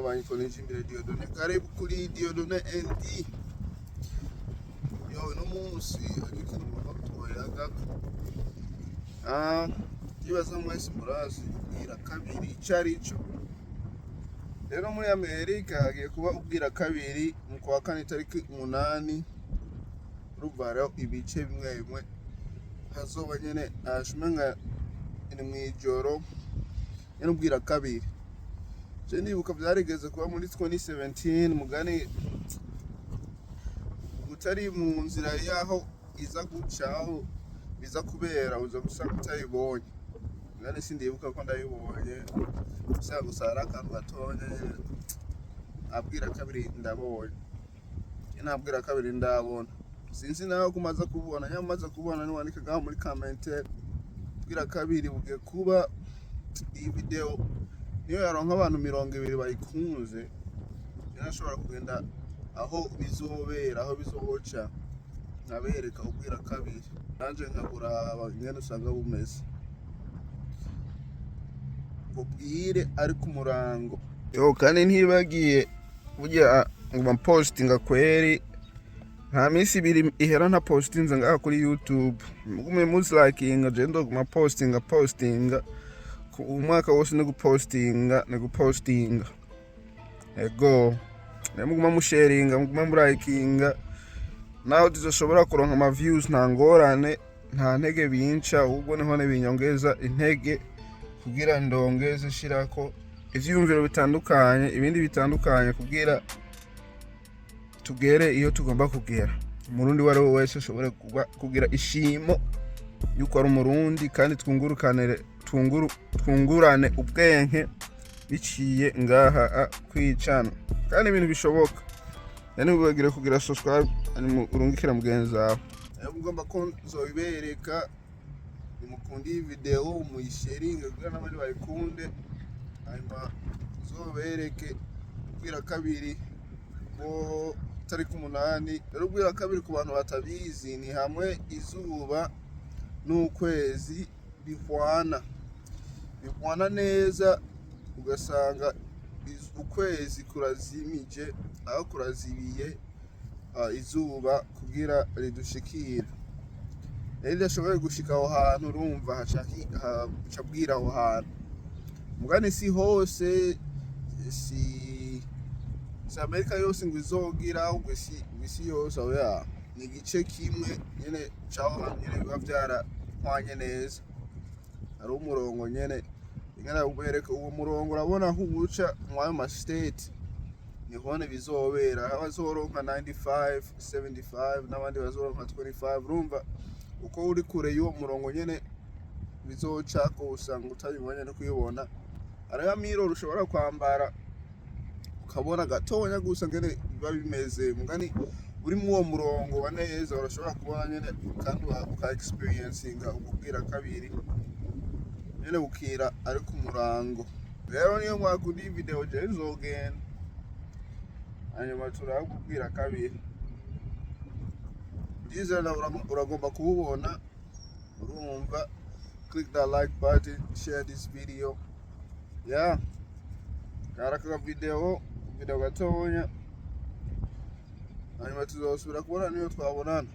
bana banyikoresha imbere Diodone karibu kuri Diodone ND yo no munsi ariko n'umutoyaga kibaza mwese murazi ubwira kabiri carico rero muri Amerika hagiye kuba ubwira kabiri mu kwa kane tariki 8 rubara ibice bimwe bimwe hazoba nyene ashumenga ni mwijoro nyene ubwira kabiri je ndibuka vyarigeze kuba muri 2017 mugani utari mu nzira yaho iza gucaho biza kubera uza gusanga utayibonye mugani sindibuka ko ndayibonye gusa gusara akantu gatonya abwira kabiri ndabonye nabwira kabiri ndabona sinzi naho kumaza kubona nyamaze kubona niwandika ngaho muri commentaire bwira kabiri bugiye kuba iyi video niyo yaronka abantu 200 bayikunze birashobora kugenda aho bizobera aho bizohoca nabereka ubwira kabiri nanje nkabura abanyene usanga bumeze ubwire ari ku murango yo kandi ntibagiye burya nguma postinga kweri nta minsi ibiri ihera nta postinze ngaha kuri YouTube mugume muzi likinga je ndoguma postinga umwaka wose no gupostinga ego muguma musharinga muguma murayikinga naho tuzoshobora kuronka ama views nta ngorane nta ntege binca ahubwo niho ne binyongeza intege kugira ndongeze shirako ivyumviro bitandukanye ibindi bitandukanye kugira tugere iyo tugomba kugera umurundi wari wese ashobora kugira ishimo yuko ari umurundi kandi twungurane ubwenge biciye ngaha kwicana kandi ibintu bishoboka yani ubagire kugira subscribe ani urungikira mugenzi wawe ugomba ko nzobibereka nimukundi iyi video muyisharinge kugira n'abandi bayikunde hanyuma zobereke ubwira kabiri ngo tariki 8 rero ubwira kabiri ku bantu batabizi ni hamwe izuba n'ukwezi bihwana neza ugasanga ukwezi kurazimije aho kurazibiye izuba kugira ridushikira rero ashoboye gushika aho hantu urumva hacabwira aho hantu mugani si hose si Amerika yose ngo izogira ubwo isi yose aho ya ni igice kimwe nyene caho nyene biba vyarahwanye neza ari umurongo nyene ingana ubereka uwo murongo urabona aho ubuca mu ayo state nihone bizobera abazoronka 95 75 n'abandi bazoronka 25 urumva uko uri kure y'uwo murongo nyene bizoca ko usanga utabibonye no kuyibona ariya miro ushobora kwambara ukabona gatonya gusa ngene biba bimeze mugani uri mu uwo murongo wa neza urashobora kubona nyene kandi uka experiencinga ubwira kabiri nyene bukira ari ku murango rero niyo mwakundi video je nzogenda hanyuma turabwira kabiri dizana uragomba kububona urumva click that like button share this video yeah karaka video gatonya hanyuma tuzosubira kubona niyo twabonana